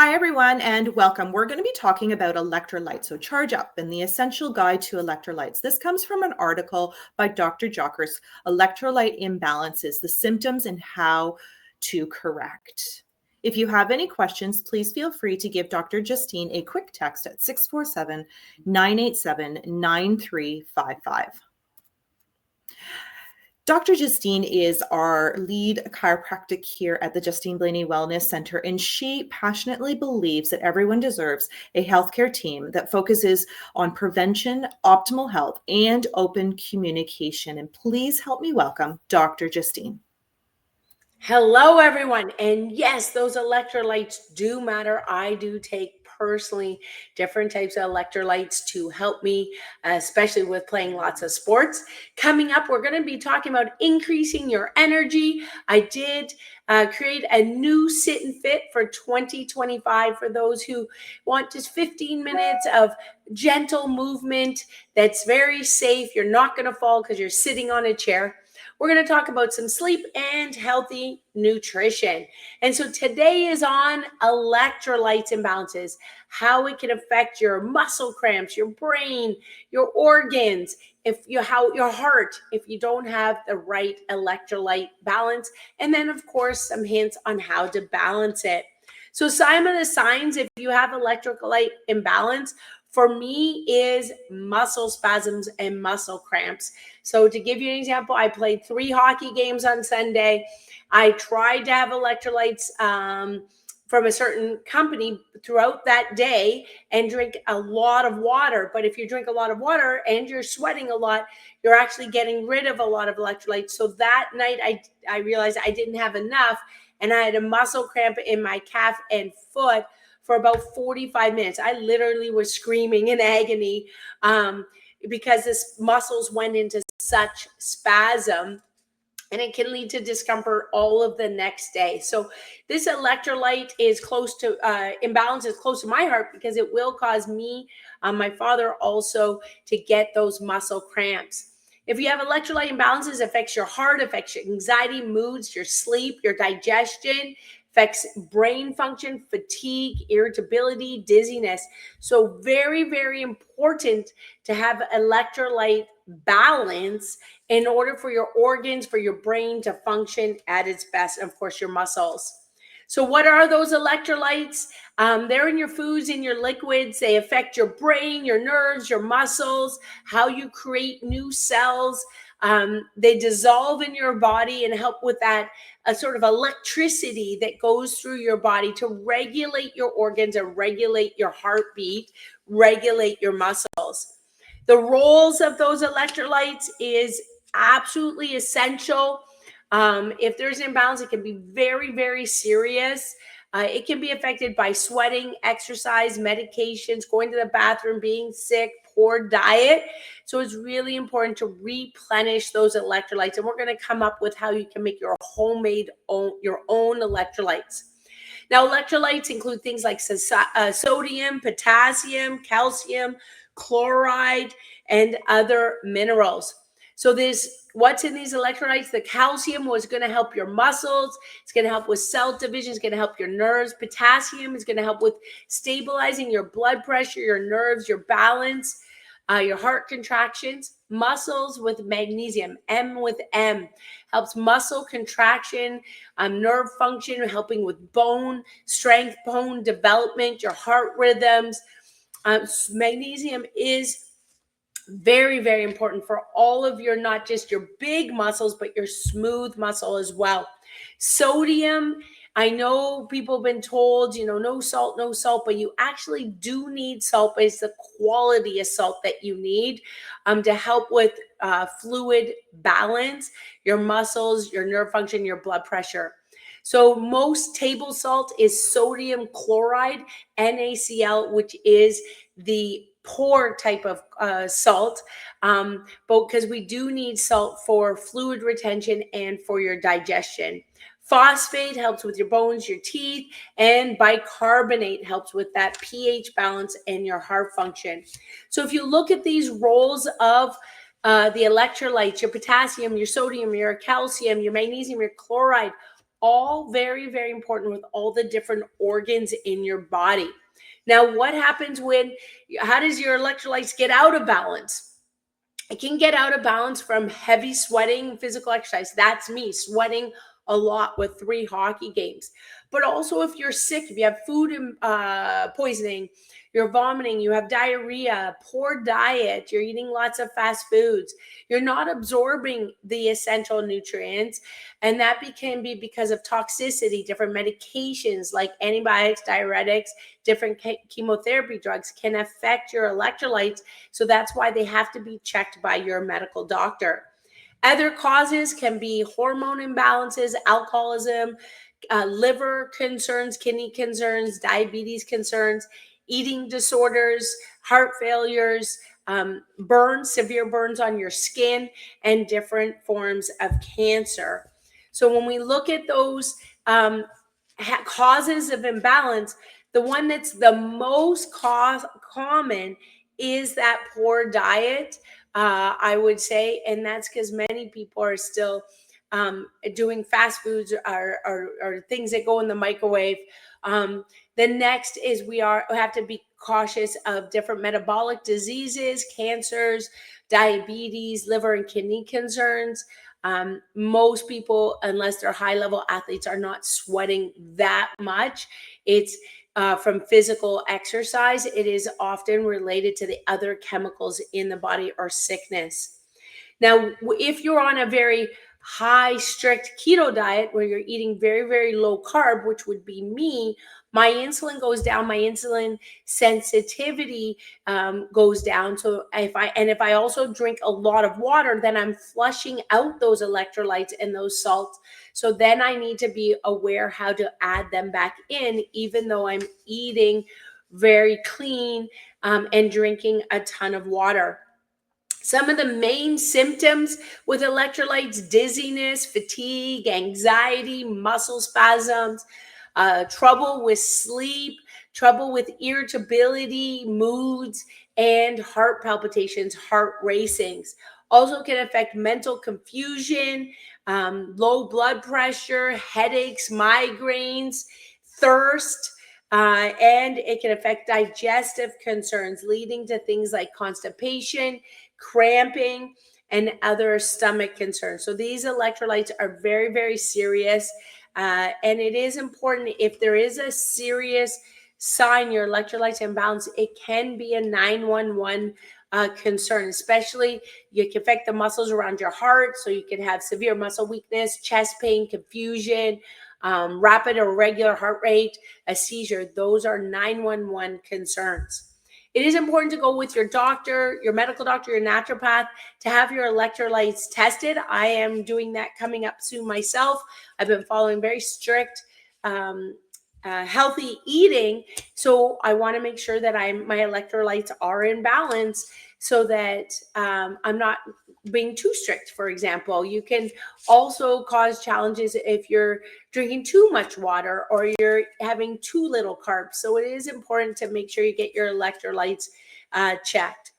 Hi, everyone, and welcome. We're going to be talking about electrolytes, so charge up and the essential guide to electrolytes. This comes from an article by Dr. Jocker's Electrolyte Imbalances, the symptoms and how to correct. If you have any questions, please feel free to give Dr. Justine a quick text at 647-987-9355. Dr. Justine is our lead chiropractic here at the Justine Blainey Wellness Center, and she passionately believes that everyone deserves a healthcare team that focuses on prevention, optimal health, and open communication. And please help me welcome Dr. Justine. Hello, everyone. And yes, those electrolytes do matter. I do take personally different types of electrolytes to help me, especially with playing lots of sports. Coming up, we're going to be talking about increasing your energy. I did create a new sit and fit for 2025 for those who want just 15 minutes of gentle movement that's very safe. You're not going to fall because you're sitting on a chair. We're going to talk about some sleep and healthy nutrition. And so today is on electrolytes imbalances, how it can affect your muscle cramps, your brain, your organs, how your heart, if you don't have the right electrolyte balance. And then, of course, some hints on how to balance it. So some of the signs, if you have electrolyte imbalance, for me is muscle spasms and muscle cramps. So to give you an example, I played 3 hockey games on Sunday. I tried to have electrolytes from a certain company throughout that day and drink a lot of water. But if you drink a lot of water and you're sweating a lot, you're actually getting rid of a lot of electrolytes. So that night I realized I didn't have enough, and I had a muscle cramp in my calf and foot for about 45 minutes. I literally was screaming in agony because this muscles went into such spasm, and it can lead to discomfort all of the next day. So this electrolyte is close to imbalance is close to my heart because it will cause me, my father also, to get those muscle cramps. If you have electrolyte imbalances, it affects your heart, affects your anxiety, moods, your sleep, your digestion, affects brain function, fatigue, irritability, dizziness. So very, very important to have electrolyte balance in order for your organs, for your brain to function at its best, and of course your muscles. So what are those electrolytes? They're in your foods, in your liquids. They affect your brain, your nerves, your muscles, how you create new cells. They dissolve in your body and help with that sort of electricity that goes through your body to regulate your organs and regulate your heartbeat, regulate your muscles. The roles of those electrolytes is absolutely essential. If there's an imbalance, it can be very, very serious. It can be affected by sweating, exercise, medications, going to the bathroom, being sick, poor diet. So it's really important to replenish those electrolytes. And we're going to come up with how you can make your your own electrolytes. Now, electrolytes include things like sodium, potassium, calcium, chloride, and other minerals. So what's in these electrolytes? The calcium was going to help your muscles. It's going to help with cell division. It's going to help your nerves. Potassium is going to help with stabilizing your blood pressure, your nerves, your balance, your heart contractions. Muscles with magnesium, M with M, helps muscle contraction, nerve function, helping with bone strength, bone development, your heart rhythms. Magnesium is very, very important for all of your, not just your big muscles, but your smooth muscle as well. Sodium, I know people have been told, no salt, but you actually do need salt, but it's the quality of salt that you need to help with fluid balance, your muscles, your nerve function, your blood pressure. So most table salt is sodium chloride, NaCl, which is the poor type of salt, but because we do need salt for fluid retention and for your digestion. Phosphate helps with your bones, your teeth, and bicarbonate helps with that pH balance and your heart function. So if you look at these roles of the electrolytes, your potassium, your sodium, your calcium, your magnesium, your chloride, all very, very important with all the different organs in your body. Now, what happens how does your electrolytes get out of balance? It can get out of balance from heavy sweating, physical exercise. That's me, sweating a lot with 3 hockey games. But also if you're sick, if you have food poisoning, you're vomiting, you have diarrhea, poor diet, you're eating lots of fast foods, you're not absorbing the essential nutrients, and that can be because of toxicity, different medications like antibiotics, diuretics, different chemotherapy drugs can affect your electrolytes. So that's why they have to be checked by your medical doctor. Other causes can be hormone imbalances, alcoholism, liver concerns, kidney concerns, diabetes concerns, eating disorders, heart failures, burns, severe burns on your skin, and different forms of cancer. So when we look at those causes of imbalance, the one that's the most common is that poor diet, I would say, and that's because many people are still doing fast foods or things that go in the microwave. The next is we have to be cautious of different metabolic diseases, cancers, diabetes, liver and kidney concerns. Most people, unless they're high level athletes, are not sweating that much. It's from physical exercise. It is often related to the other chemicals in the body or sickness. Now, if you're on a very high, strict keto diet where you're eating very, very low carb, which would be me, my insulin goes down, my insulin sensitivity goes down. So if I also drink a lot of water, then I'm flushing out those electrolytes and those salts. So then I need to be aware how to add them back in, even though I'm eating very clean and drinking a ton of water. Some of the main symptoms with electrolytes: dizziness, fatigue, anxiety, muscle spasms, trouble with sleep, trouble with irritability, moods, and heart palpitations, heart racings. Also can affect mental confusion, low blood pressure, headaches, migraines, thirst, and it can affect digestive concerns, leading to things like constipation, cramping, and other stomach concerns. So these electrolytes are very, very serious. And it is important, if there is a serious sign your electrolytes imbalance, it can be a 911 concern. Especially, you can affect the muscles around your heart, so you can have severe muscle weakness, chest pain, confusion, rapid or irregular heart rate, a seizure. Those are 911 concerns. It is important to go with your doctor, your medical doctor, your naturopath, to have your electrolytes tested. I am doing that coming up soon myself. I've been following very strict healthy eating, so I want to make sure that my electrolytes are in balance, so that I'm not being too strict. For example, you can also cause challenges if you're drinking too much water or you're having too little carbs. So it is important to make sure you get your electrolytes checked.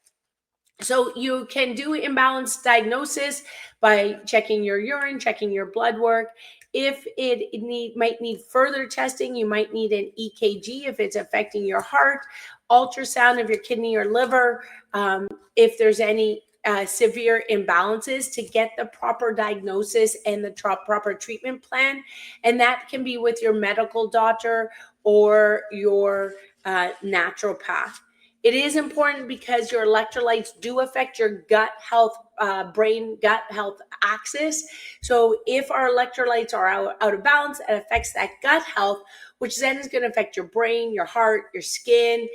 So you can do imbalance diagnosis by checking your urine, checking your blood work. If it might need further testing, you might need an EKG if it's affecting your heart, ultrasound of your kidney or liver, if there's any severe imbalances, to get the proper diagnosis and the proper treatment plan. And that can be with your medical doctor or your naturopath. It is important because your electrolytes do affect your gut health, brain gut health axis. So if our electrolytes are out of balance, it affects that gut health, which then is going to affect your brain, your heart, your skin,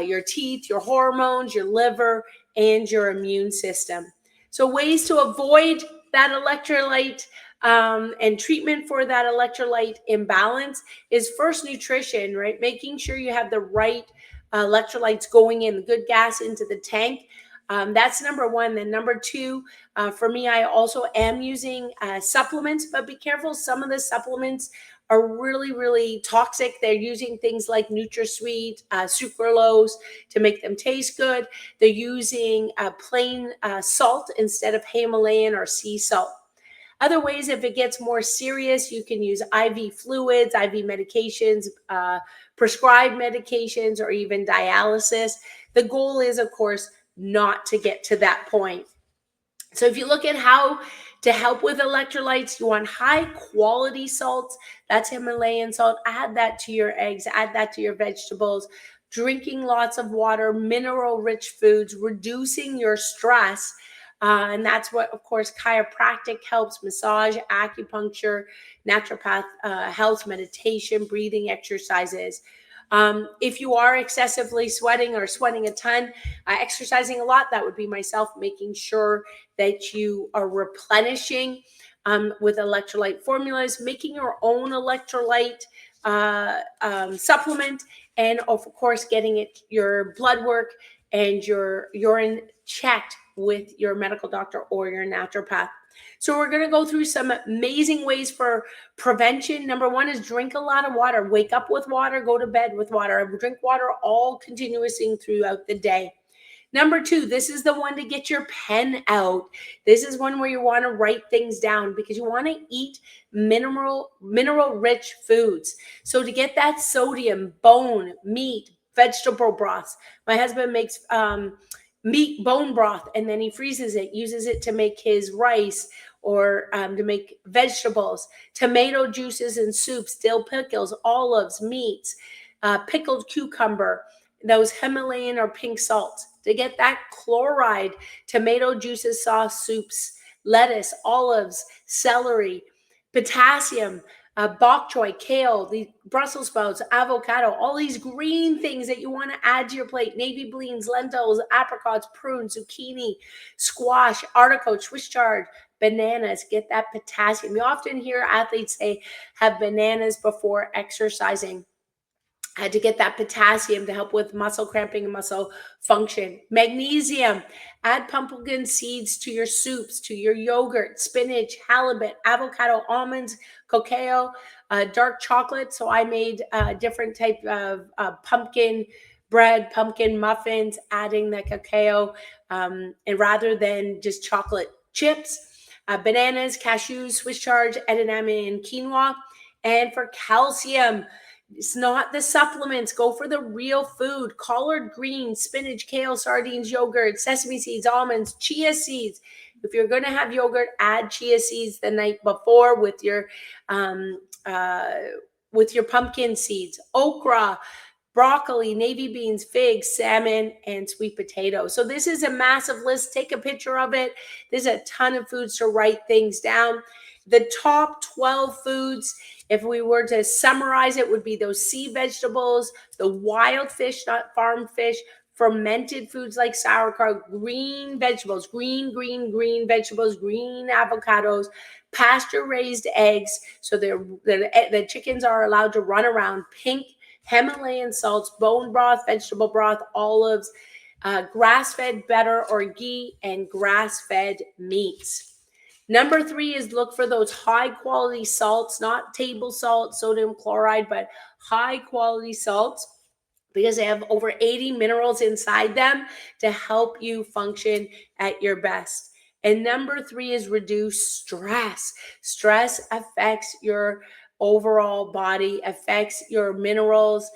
your teeth, your hormones, your liver, and your immune system. So ways to avoid that electrolyte and treatment for that electrolyte imbalance is first nutrition, right? Making sure you have the right electrolytes going in, good gas into the tank. That's number one. Then number two, for me, I also am using supplements, but be careful. Some of the supplements are really, really toxic. They're using things like NutraSweet, sucralose to make them taste good. They're using plain salt instead of Himalayan or sea salt. Other ways, if it gets more serious, you can use IV fluids, IV medications, prescribed medications, or even dialysis. The goal is, of course, not to get to that point. So if you look at how to help with electrolytes, you want high quality salts. That's Himalayan salt. Add that to your eggs, add that to your vegetables. Drinking lots of water, mineral rich foods, reducing your stress. And that's what, of course, chiropractic helps, massage, acupuncture, naturopath helps, meditation, breathing exercises. If you are excessively sweating or sweating a ton, exercising a lot, that would be myself, making sure that you are replenishing with electrolyte formulas, making your own electrolyte supplement, and of course getting your blood work and your urine checked with your medical doctor or your naturopath. So we're going to go through some amazing ways for prevention. Number one is drink a lot of water. Wake up with water, go to bed with water. Drink water all continuously throughout the day. Number two, this is the one to get your pen out. This is one where you want to write things down because you want to eat mineral rich foods. So to get that sodium, bone, meat, vegetable broths. My husband makes meat bone broth, and then he freezes it, uses it to make his rice or to make vegetables, tomato juices and soups, dill pickles, olives, meats, pickled cucumber, those Himalayan or pink salts. To get that chloride, tomato juices, sauce, soups, lettuce, olives, celery, potassium, bok choy, kale, the Brussels sprouts, avocado, all these green things that you want to add to your plate, navy beans, lentils, apricots, prunes, zucchini, squash, artichoke, Swiss chard, bananas. Get that potassium. You often hear athletes say have bananas before exercising. To get that potassium to help with muscle cramping and muscle function. Magnesium, add pumpkin seeds to your soups, to your yogurt, spinach, halibut, avocado, almonds, cacao, dark chocolate. So I made different type of pumpkin bread, pumpkin muffins, adding the cacao, and rather than just chocolate chips. Bananas, cashews, Swiss chard, edamame, and quinoa. And for calcium, it's not the supplements. Go for the real food. Collard greens, spinach, kale, sardines, yogurt, sesame seeds, almonds, chia seeds. If you're going to have yogurt, add chia seeds the night before with your pumpkin seeds. Okra, broccoli, navy beans, figs, salmon, and sweet potato. So this is a massive list. Take a picture of it. There's a ton of foods to write things down. The top 12 foods, if we were to summarize it, would be those sea vegetables, the wild fish, not farm fish, fermented foods like sauerkraut, green vegetables, green vegetables, green avocados, pasture-raised eggs, so the chickens are allowed to run around, pink Himalayan salts, bone broth, vegetable broth, olives, grass-fed butter or ghee, and grass-fed meats. Number three is look for those high quality salts, not table salt, sodium chloride, but high quality salts because they have over 80 minerals inside them to help you function at your best. And number three is reduce stress. Stress affects your overall body, affects your minerals.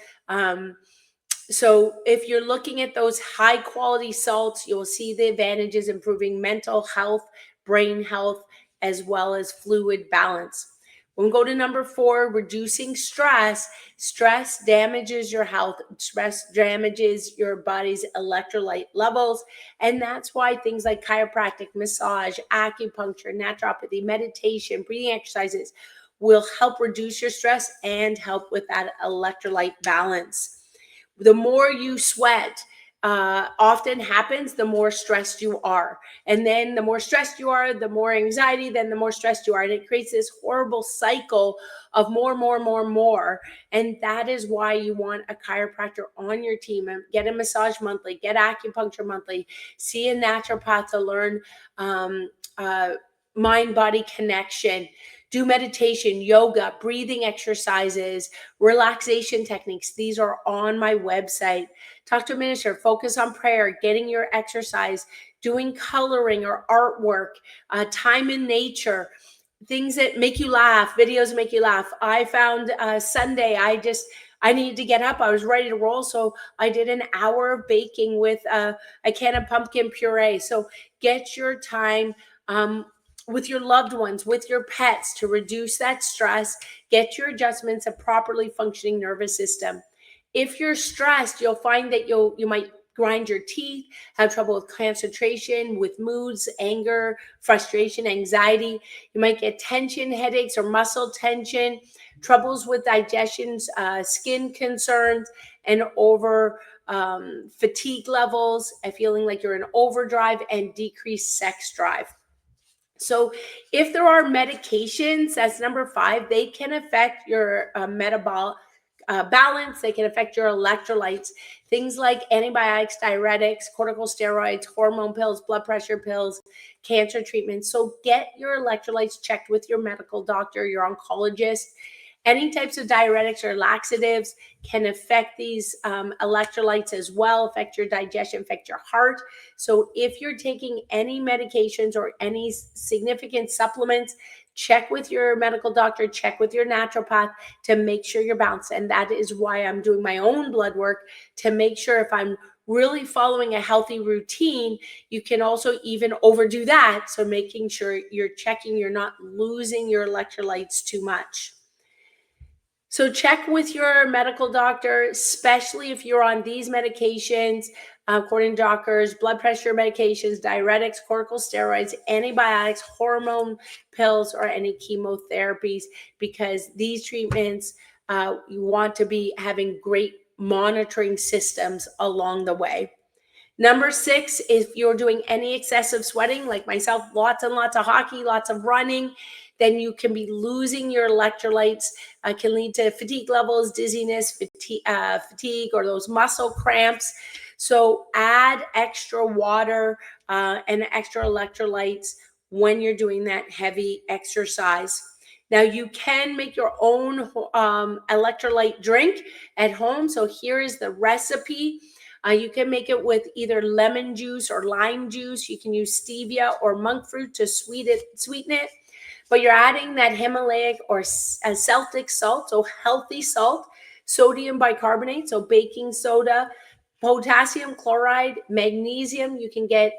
So if you're looking at those high quality salts, you'll see the advantages improving mental health, brain health, as well as fluid balance. When we go to number four, reducing stress. Stress damages your health. Stress damages your body's electrolyte levels. And that's why things like chiropractic, massage, acupuncture, naturopathy, meditation, breathing exercises will help reduce your stress and help with that electrolyte balance. The more you sweat, often happens, the more stressed you are. And then the more stressed you are, the more anxiety, then the more stressed you are. And it creates this horrible cycle of more. And that is why you want a chiropractor on your team. And get a massage monthly, get acupuncture monthly, see a naturopath to learn mind-body connection. Do meditation, yoga, breathing exercises, relaxation techniques. These are on my website. Talk to a minister, focus on prayer, getting your exercise, doing coloring or artwork, time in nature. things that make you laugh, videos make you laugh. I found Sunday, I needed to get up. I was ready to roll. So I did an hour of baking with a can of pumpkin puree. So get your time with your loved ones, with your pets, to reduce that stress, get your adjustments, a properly functioning nervous system. If you're stressed, you'll find that you might grind your teeth, have trouble with concentration, with moods, anger, frustration, anxiety. You might get tension, headaches, or muscle tension, troubles with digestion, skin concerns, and over fatigue levels, and feeling like you're in overdrive, and decreased sex drive. So if there are medications, that's number 5, they can affect your metabolic balance. They can affect your electrolytes. Things like antibiotics, diuretics, corticosteroids, hormone pills, blood pressure pills, cancer treatments. So get your electrolytes checked with your medical doctor, your oncologist. Any types of diuretics or laxatives can affect these electrolytes as well, affect your digestion, affect your heart. So if you're taking any medications or any significant supplements, check with your medical doctor, check with your naturopath to make sure you're balanced. And that is why I'm doing my own blood work, to make sure if I'm really following a healthy routine. You can also even overdo that. So making sure you're checking, you're not losing your electrolytes too much. So check with your medical doctor, especially if you're on these medications, according to doctors, blood pressure medications, diuretics, corticosteroids, antibiotics, hormone pills, or any chemotherapies, because these treatments, you want to be having great monitoring systems along the way. Number 6, if you're doing any excessive sweating, like myself, lots and lots of hockey, lots of running, then you can be losing your electrolytes. Can lead to fatigue levels, dizziness, fatigue, or those muscle cramps. So add extra water and extra electrolytes when you're doing that heavy exercise. Now you can make your own electrolyte drink at home. So here is the recipe. You can make it with either lemon juice or lime juice. You can use stevia or monk fruit to sweeten it. But you're adding that Himalaic or Celtic salt, so healthy salt, sodium bicarbonate, so baking soda, potassium chloride, magnesium. You can get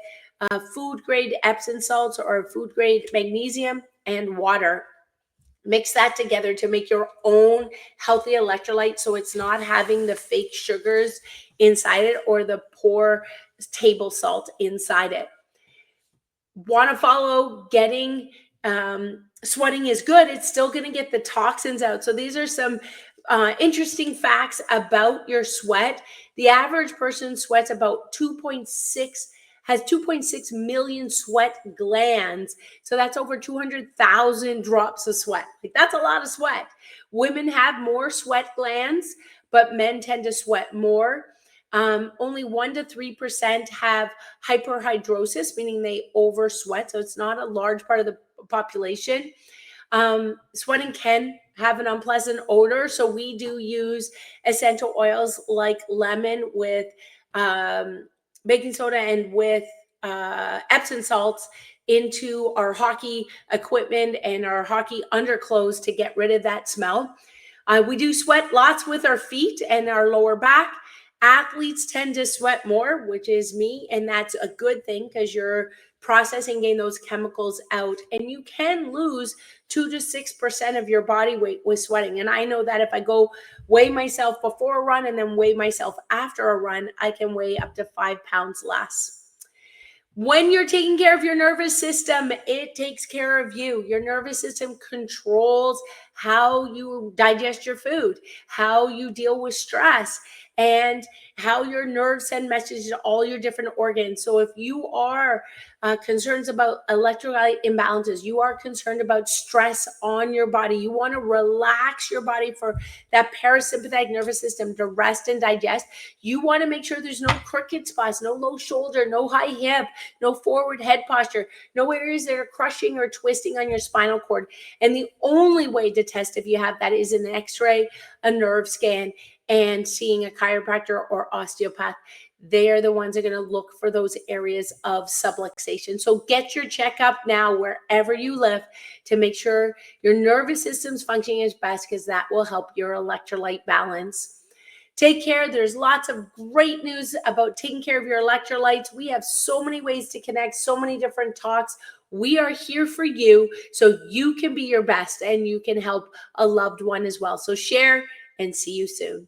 food grade Epsom salts or food grade magnesium, and water. Mix that together to make your own healthy electrolyte, so it's not having the fake sugars inside it or the poor table salt inside it. Want to follow getting sweating is good. It's still going to get the toxins out. So these are some interesting facts about your sweat. The average person sweats about 2.6 million sweat glands. So that's over 200,000 drops of sweat. Like, that's a lot of sweat. Women have more sweat glands, but men tend to sweat more. Only 1 to 3% have hyperhidrosis, meaning they over sweat. So it's not a large part of the population. Sweating can have an unpleasant odor. So we do use essential oils like lemon with baking soda and with Epsom salts into our hockey equipment and our hockey underclothes to get rid of that smell. We do sweat lots with our feet and our lower back. Athletes tend to sweat more, which is me, and that's a good thing because you're processing, getting those chemicals out, and you can lose 2 to 6% of your body weight with sweating. And I know that if I go weigh myself before a run and then weigh myself after a run, I can weigh up to 5 pounds less. When you're taking care of your nervous system, it takes care of you. Your nervous system controls how you digest your food, how you deal with stress, and how your nerves send messages to all your different organs. So if you are concerned about electrolyte imbalances, you are concerned about stress on your body, you want to relax your body for that parasympathetic nervous system to rest and digest, you want to make sure there's no crooked spots, no low shoulder, no high hip, no forward head posture, no areas that are crushing or twisting on your spinal cord. And the only way to test if you have that is an x-ray, a nerve scan, and seeing a chiropractor or osteopath. They are the ones that are going to look for those areas of subluxation. So get your checkup now wherever you live to make sure your nervous system's functioning as best, because that will help your electrolyte balance. Take care. There's lots of great news about taking care of your electrolytes. We have so many ways to connect, so many different talks. We are here for you so you can be your best and you can help a loved one as well. So share and see you soon.